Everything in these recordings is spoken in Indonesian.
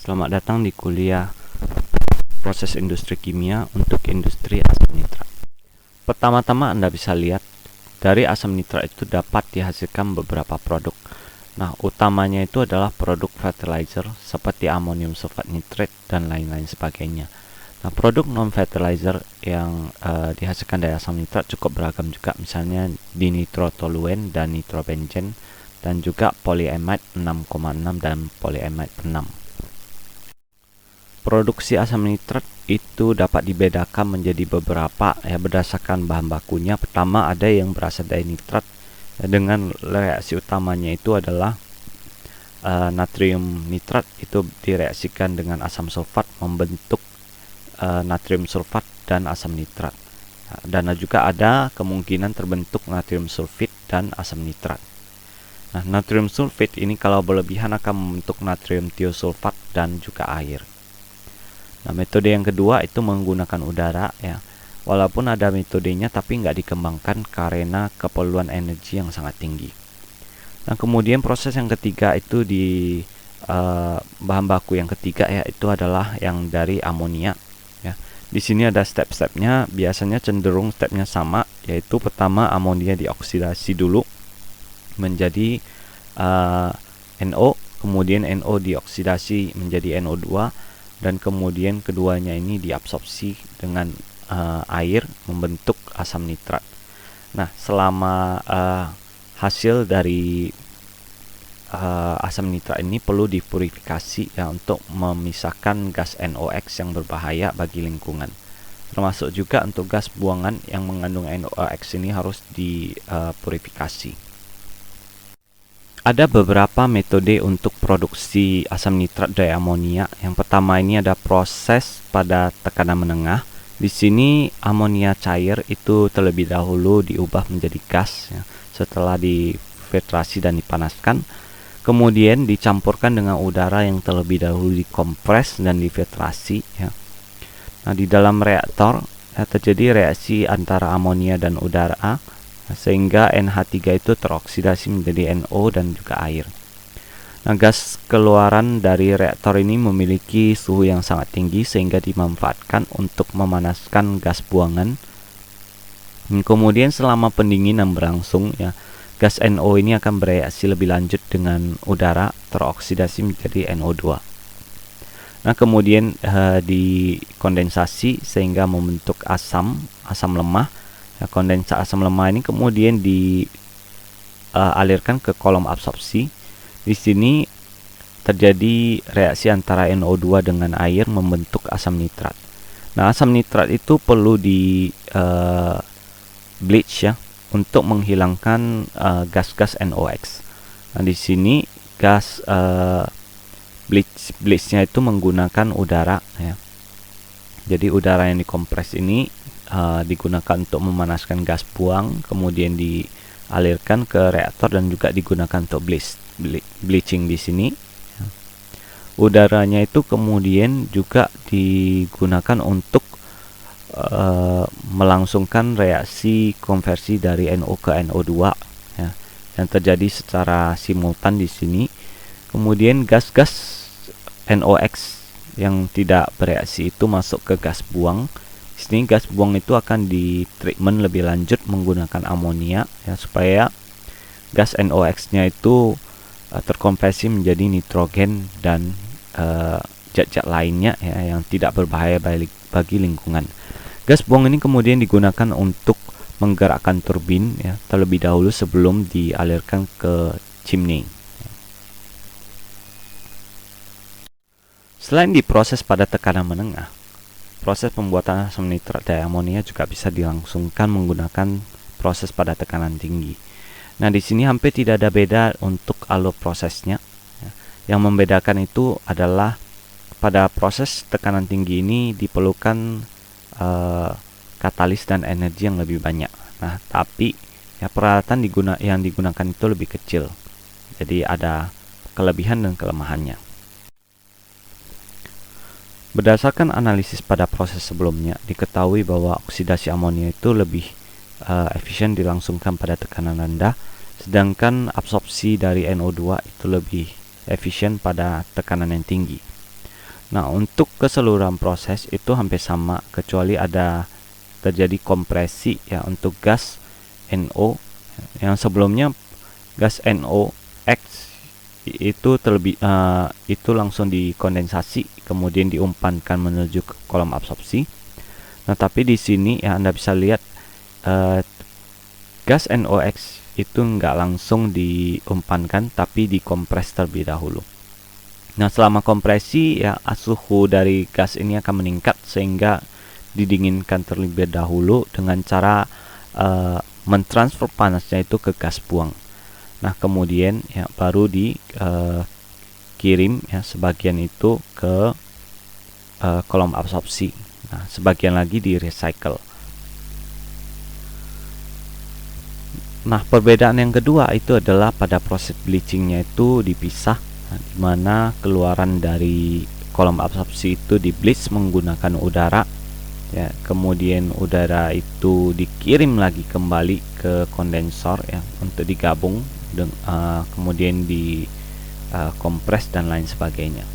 Selamat datang di kuliah proses industri kimia untuk industri asam nitrat. Pertama-tama Anda bisa lihat, dari asam nitrat itu dapat dihasilkan beberapa produk. Nah, utamanya itu adalah produk fertilizer seperti amonium sulfat nitrat dan lain-lain sebagainya. Nah, produk non-fertilizer yang dihasilkan dari asam nitrat cukup beragam juga, misalnya dinitrotoluen dan nitrobenzen, dan juga polyamide 6,6 dan polyamide 6. Produksi asam nitrat itu dapat dibedakan menjadi beberapa berdasarkan bahan bakunya. Pertama, ada yang berasal dari nitrat dengan reaksi utamanya itu adalah natrium nitrat itu direaksikan dengan asam sulfat membentuk natrium sulfat dan asam nitrat. Dan juga ada kemungkinan terbentuk natrium sulfit dan asam nitrat. Nah, natrium sulfit ini kalau berlebihan akan membentuk natrium tiosulfat dan juga air. Nah, metode yang kedua itu menggunakan udara ya. Walaupun ada metodenya tapi nggak dikembangkan karena keperluan energi yang sangat tinggi. Nah, kemudian proses yang ketiga itu di bahan baku yang ketiga ya, itu adalah yang dari amonia ya. Di sini ada step-stepnya, biasanya cenderung stepnya sama, yaitu pertama amonia dioksidasi dulu menjadi NO, kemudian NO dioksidasi menjadi NO2, dan kemudian keduanya ini diabsorpsi dengan air membentuk asam nitrat. Nah, selama hasil dari asam nitrat ini perlu dipurifikasi ya, untuk memisahkan gas NOx yang berbahaya bagi lingkungan. Termasuk juga untuk gas buangan yang mengandung NOx ini harus dipurifikasi. Ada beberapa metode untuk produksi asam nitrat dari amonia. Yang pertama ini ada proses pada tekanan menengah. Di sini amonia cair itu terlebih dahulu diubah menjadi gas ya, setelah difiltrasi dan dipanaskan. Kemudian dicampurkan dengan udara yang terlebih dahulu dikompres dan difiltrasi ya. Nah, di dalam reaktor terjadi reaksi antara amonia dan udara, sehingga NH3 itu teroksidasi menjadi NO dan juga air. Nah, gas keluaran dari reaktor ini memiliki suhu yang sangat tinggi sehingga dimanfaatkan untuk memanaskan gas buangan. Kemudian selama pendinginan berlangsung ya, gas NO ini akan bereaksi lebih lanjut dengan udara teroksidasi menjadi NO2. Nah, kemudian dikondensasi sehingga membentuk asam lemah. Ya, kondensat asam lemah ini kemudian dialirkan ke kolom absorpsi. Di sini terjadi reaksi antara NO2 dengan air membentuk asam nitrat. Nah, asam nitrat itu perlu di bleach ya, untuk menghilangkan gas-gas NOx. Nah, di sini gas bleachnya itu menggunakan udara ya. Jadi udara yang dikompres ini digunakan untuk memanaskan gas buang, kemudian dialirkan ke reaktor dan juga digunakan untuk bleaching di sini. Udaranya itu kemudian juga digunakan untuk melangsungkan reaksi konversi dari NO ke NO2 ya, yang terjadi secara simultan di sini. Kemudian gas-gas NOx yang tidak bereaksi itu masuk ke gas buang. Di sini gas buang itu akan ditreatment lebih lanjut menggunakan amonia ya, supaya gas NOx-nya itu terkonversi menjadi nitrogen dan zat-zat lainnya ya, yang tidak berbahaya bagi lingkungan. Gas buang ini kemudian digunakan untuk menggerakkan turbin ya, terlebih dahulu sebelum dialirkan ke chimney. Selain diproses pada tekanan menengah, proses pembuatan asam nitrat dari amonia juga bisa dilangsungkan menggunakan proses pada tekanan tinggi. Nah, di sini hampir tidak ada beda untuk alur prosesnya. Yang membedakan itu adalah pada proses tekanan tinggi ini diperlukan katalis dan energi yang lebih banyak. Nah, tapi ya, peralatan yang digunakan itu lebih kecil. Jadi ada kelebihan dan kelemahannya. Berdasarkan analisis pada proses sebelumnya, diketahui bahwa oksidasi amonia itu lebih efisien dilangsungkan pada tekanan rendah, sedangkan absorpsi dari NO2 itu lebih efisien pada tekanan yang tinggi. Nah, untuk keseluruhan proses itu hampir sama kecuali ada terjadi kompresi ya untuk gas NO yang sebelumnya gas NOx itu langsung dikondensasi kemudian diumpankan menuju ke kolom absorpsi. Nah, tapi di sini ya Anda bisa lihat gas NOx itu nggak langsung diumpankan tapi dikompres terlebih dahulu. Nah, selama kompresi ya suhu dari gas ini akan meningkat sehingga didinginkan terlebih dahulu dengan cara mentransfer panasnya itu ke gas buang. Nah, kemudian ya baru dikirim ya sebagian itu ke kolom absorpsi. Nah, sebagian lagi di recycle. Nah, perbedaan yang kedua itu adalah pada proses bleachingnya itu dipisah, di mana keluaran dari kolom absorpsi itu di bleach menggunakan udara ya, kemudian udara itu dikirim lagi kembali ke kondensor ya untuk digabung kemudian di kompres dan lain sebagainya.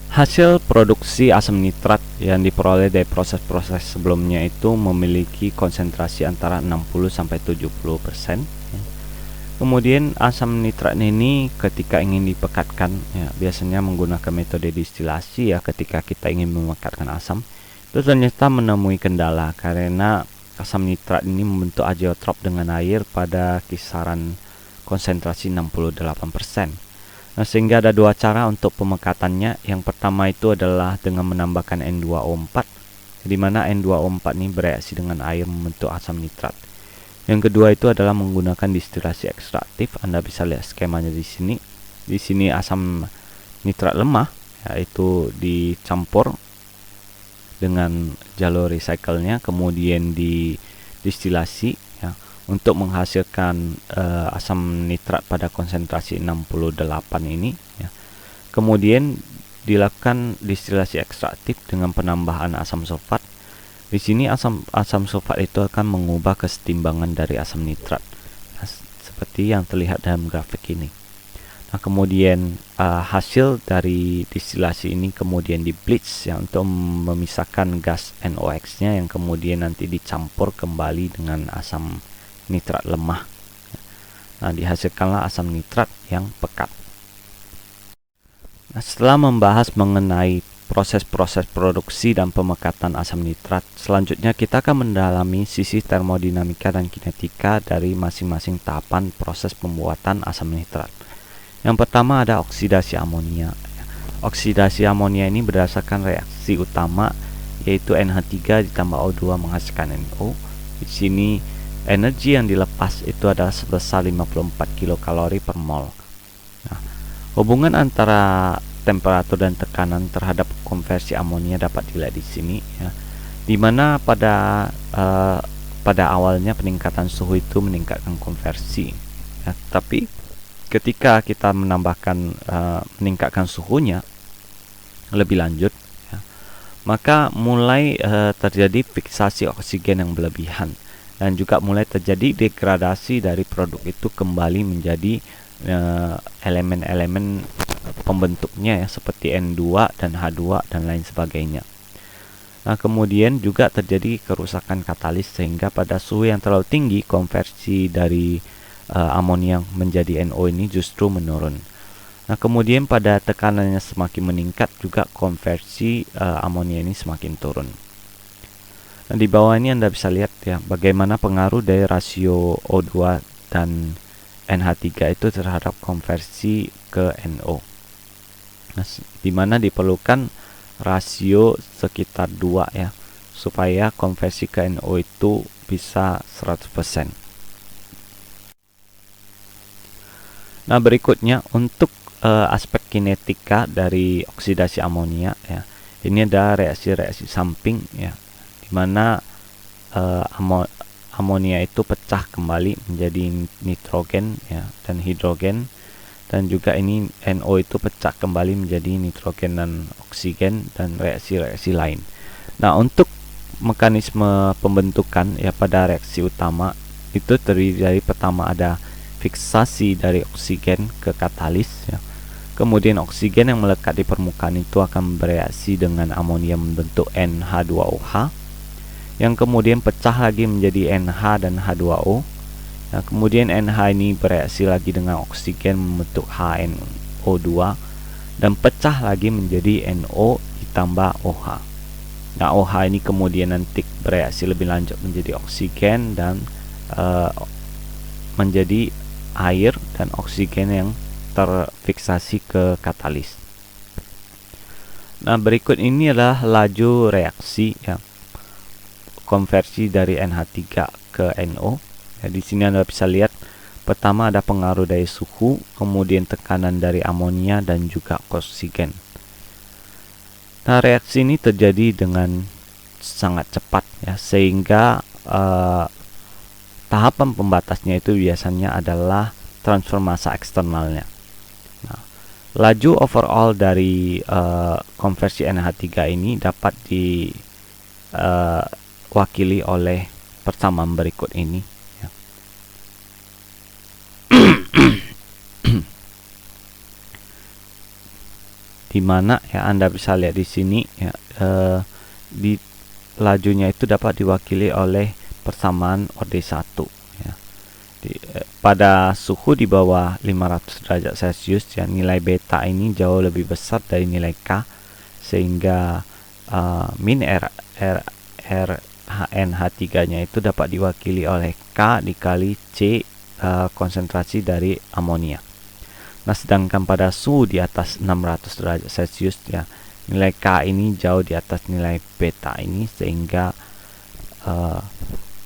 Hasil produksi asam nitrat yang diperoleh dari proses-proses sebelumnya itu memiliki konsentrasi antara 60-70%. Kemudian asam nitrat ini ketika ingin dipekatkan ya, biasanya menggunakan metode distilasi ya. Ketika kita ingin memekatkan asam itu ternyata menemui kendala karena asam nitrat ini membentuk azeotrop dengan air pada kisaran konsentrasi 68%. Nah, sehingga ada dua cara untuk pemekatannya. Yang pertama itu adalah dengan menambahkan N2O4, di mana N2O4 ini bereaksi dengan air membentuk asam nitrat. Yang kedua itu adalah menggunakan distilasi ekstraktif. Anda bisa lihat skemanya di sini. Di sini asam nitrat lemah yaitu dicampur dengan jalur recycle-nya, kemudian didistilasi ya, untuk menghasilkan asam nitrat pada konsentrasi 68 ini ya. Kemudian dilakukan distilasi ekstraktif dengan penambahan asam sulfat. Di sini asam sulfat itu akan mengubah kesetimbangan dari asam nitrat seperti yang terlihat dalam grafik ini. Nah, kemudian hasil dari distilasi ini kemudian di bleach ya, untuk memisahkan gas NOx-nya yang kemudian nanti dicampur kembali dengan asam nitrat lemah. Nah, dihasilkanlah asam nitrat yang pekat. Nah, setelah membahas mengenai proses-proses produksi dan pemekatan asam nitrat, selanjutnya kita akan mendalami sisi termodinamika dan kinetika dari masing-masing tahapan proses pembuatan asam nitrat. Yang pertama ada oksidasi amonia. Oksidasi amonia ini berdasarkan reaksi utama yaitu NH3 ditambah O2 menghasilkan NO. Di sini energi yang dilepas itu adalah sebesar 54 kilokalori per mol. Nah, hubungan antara temperatur dan tekanan terhadap konversi amonia dapat dilihat di sini ya, dimana pada awalnya peningkatan suhu itu meningkatkan konversi ya, tapi ketika kita meningkatkan suhunya lebih lanjut ya, maka mulai terjadi fiksasi oksigen yang berlebihan dan juga mulai terjadi degradasi dari produk itu kembali menjadi elemen-elemen pembentuknya ya, seperti N2 dan H2 dan lain sebagainya. Nah, kemudian juga terjadi kerusakan katalis sehingga pada suhu yang terlalu tinggi konversi dari amonia menjadi NO ini justru menurun. Nah, kemudian pada tekanannya semakin meningkat juga konversi amonia ini semakin turun. Nah, di bawah ini Anda bisa lihat ya bagaimana pengaruh dari rasio O2 dan NH3 itu terhadap konversi ke NO. Nah, di mana diperlukan rasio sekitar 2 ya supaya konversi ke NO itu bisa 100%. Nah, berikutnya untuk aspek kinetika dari oksidasi amonia ya. Ini ada reaksi-reaksi samping ya, di mana amonia itu pecah kembali menjadi nitrogen ya dan hidrogen, dan juga ini NO itu pecah kembali menjadi nitrogen dan oksigen dan reaksi-reaksi lain. Nah, untuk mekanisme pembentukan ya pada reaksi utama itu terdiri dari pertama ada fiksasi dari oksigen ke katalis ya. Kemudian oksigen yang melekat di permukaan itu akan bereaksi dengan amonia membentuk NH2OH, yang kemudian pecah lagi menjadi NH dan H2O. Nah, kemudian NH ini bereaksi lagi dengan oksigen membentuk HNO2 dan pecah lagi menjadi NO ditambah OH. Nah, OH ini kemudian nanti bereaksi lebih lanjut menjadi oksigen dan menjadi air dan oksigen yang terfiksasi ke katalis. Nah, berikut ini adalah laju reaksi ya, konversi dari NH3 ke NO. Ya, di sini Anda bisa lihat, pertama ada pengaruh dari suhu, kemudian tekanan dari amonia dan juga oksigen. Nah, reaksi ini terjadi dengan sangat cepat ya, sehingga tahapan pembatasnya itu biasanya adalah transfer massa eksternalnya. Nah, laju overall dari konversi NH3 ini dapat diwakili oleh persamaan berikut ini ya. Di mana ya Anda bisa lihat di sini ya, di lajunya itu dapat diwakili oleh persamaan OD1 ya. Pada suhu di bawah 500 derajat Celcius ya, nilai beta ini jauh lebih besar dari nilai K, sehingga min NH3 nya itu dapat diwakili oleh K dikali C konsentrasi dari amonia. Nah, sedangkan pada suhu di atas 600 derajat Celcius ya, nilai K ini jauh di atas nilai beta ini, sehingga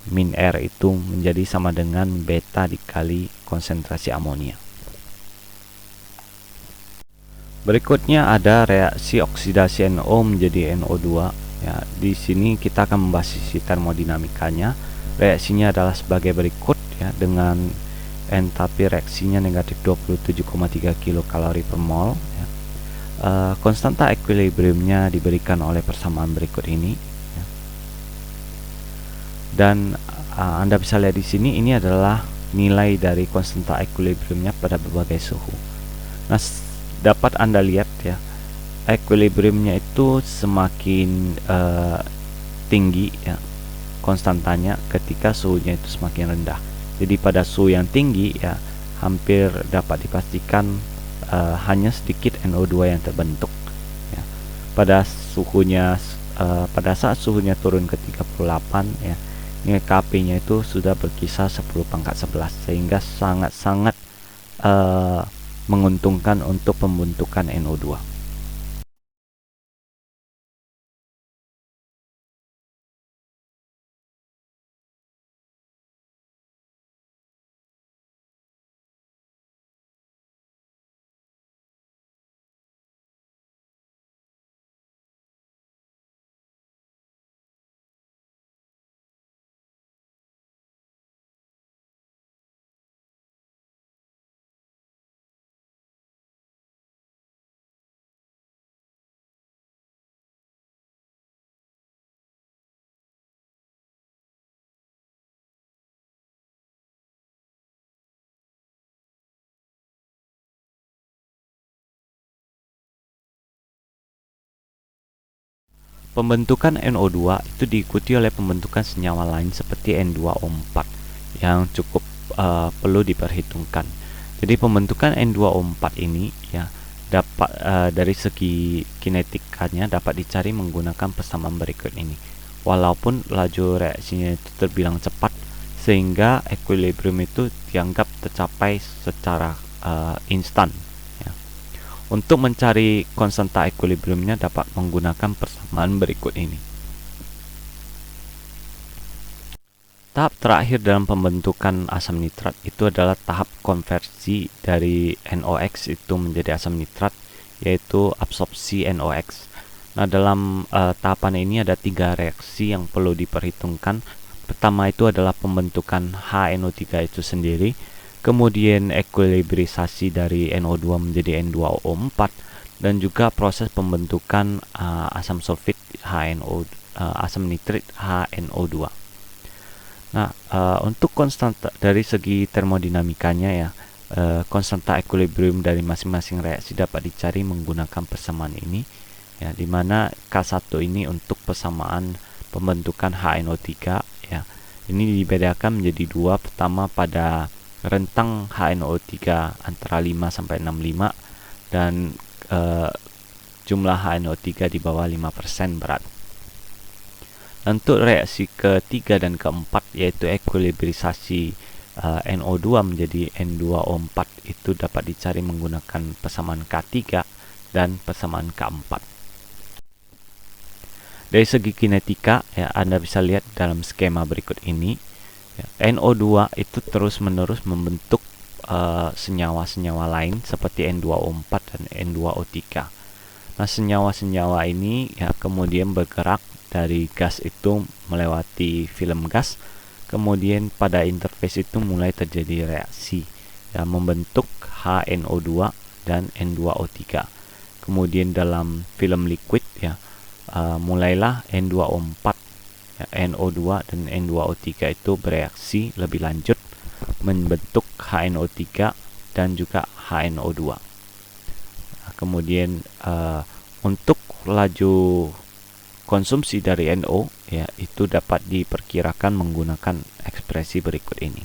min R itu menjadi sama dengan beta dikali konsentrasi amonia. Berikutnya ada reaksi oksidasi NO menjadi NO2 ya. Di sini kita akan membahas sisi termodinamikanya. Reaksinya adalah sebagai berikut ya, dengan entalpi reaksinya negatif 27,3 kilokalori per mol ya. Konstanta equilibriumnya diberikan oleh persamaan berikut ini ya. Dan Anda bisa lihat di sini, ini adalah nilai dari konstanta equilibriumnya pada berbagai suhu. Nah, dapat Anda lihat ya, equilibriumnya itu semakin tinggi ya konstantanya ketika suhunya itu semakin rendah. Jadi pada suhu yang tinggi ya, hampir dapat dipastikan hanya sedikit NO2 yang terbentuk ya. Pada saat suhunya turun ke 38 ya, nilai Kp-nya itu sudah berkisar 10⁻11, sehingga sangat-sangat menguntungkan untuk pembentukan NO2. Pembentukan NO2 itu diikuti oleh pembentukan senyawa lain seperti N2O4 yang cukup perlu diperhitungkan. Jadi pembentukan N2O4 ini ya dapat dari segi kinetikanya dapat dicari menggunakan persamaan berikut ini. Walaupun laju reaksinya itu terbilang cepat, sehingga equilibrium itu dianggap tercapai secara instan. Untuk mencari konstanta equilibriumnya dapat menggunakan persamaan berikut ini. Tahap terakhir dalam pembentukan asam nitrat itu adalah tahap konversi dari NOx itu menjadi asam nitrat, yaitu absorpsi NOx. Nah, dalam tahapan ini ada 3 reaksi yang perlu diperhitungkan. Pertama itu adalah pembentukan HNO3 itu sendiri, kemudian ekuilibrisasi dari NO2 menjadi N2O4, dan juga proses pembentukan asam sulfit asam nitrit HNO2. Nah, untuk konstanta dari segi termodinamikanya ya, konstanta equilibrium dari masing-masing reaksi dapat dicari menggunakan persamaan ini, ya, di mana K1 ini untuk persamaan pembentukan HNO3, ya. Ini dibedakan menjadi dua. Pertama pada rentang HNO3 antara 5 sampai 65 dan jumlah HNO3 di bawah 5% berat. Untuk reaksi ketiga dan keempat, yaitu ekuilibrisasi NO2 menjadi N2O4, itu dapat dicari menggunakan persamaan K3 dan persamaan K4. Dari segi kinetika, ya, Anda bisa lihat dalam skema berikut ini, ya, NO2 itu terus-menerus membentuk senyawa-senyawa lain seperti N2O4 dan N2O3. Nah, senyawa-senyawa ini, ya, kemudian bergerak dari gas itu melewati film gas, kemudian pada interface itu mulai terjadi reaksi, ya, membentuk HNO2 dan N2O3. Kemudian dalam film liquid, ya, mulailah N2O4, ya, NO2 dan N2O3 itu bereaksi lebih lanjut membentuk HNO3 dan juga HNO2. Kemudian untuk laju konsumsi dari NO, ya, itu dapat diperkirakan menggunakan ekspresi berikut ini.